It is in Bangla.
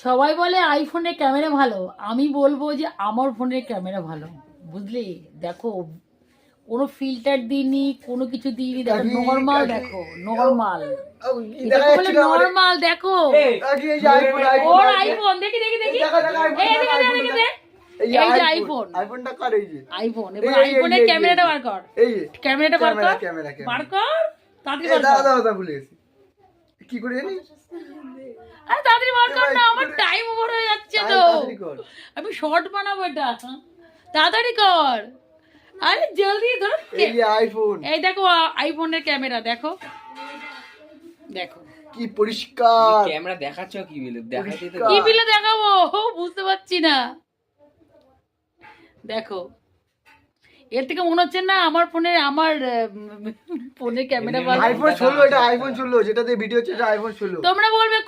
সবাই বলে আইফোনের ক্যামেরা ভালো, আমি বলবো যে আমার ফোনের ক্যামেরা ভালো, বুঝলি? দেখো কোনো ফিল্টার দিইনি, কোনো কিছু দিইনি, দেখো নরমাল, দেখো নরমাল, নরমাল। দেখো ওর আইফোন, দেখি দেখি দেখি, এই যে আইফোন, আইফোন। এবার আইফোনের ক্যামেরাটা বার কর, ক্যামেরাটা বার কর, বার কর তাড়াতাড়ি, কি করে জানি? আরে তাড়াতাড়ি বার কর না, আমার টাইম ওভার হয়ে যাচ্ছে তো, আমি শর্ট বানাবো এটা, তাড়াতাড়ি কর। আরে জলদি ধর, এই যে আইফোন, এই দেখো আইফোনের ক্যামেরা, দেখো দেখো কি পরিষ্কার ক্যামেরা দেখাচ্ছ কি বলে? দেখাতে তো কি বিলে দেখাবো বুঝতে পারছি না। দেখো এর থেকে মনে হচ্ছে না আমার ফোনের ক্যামেরা ভালো। আইফোন 16, এটা আইফোন 16 যেটাতে ভিডিও হচ্ছে, এটা আইফোন 16। তোমরা বলবে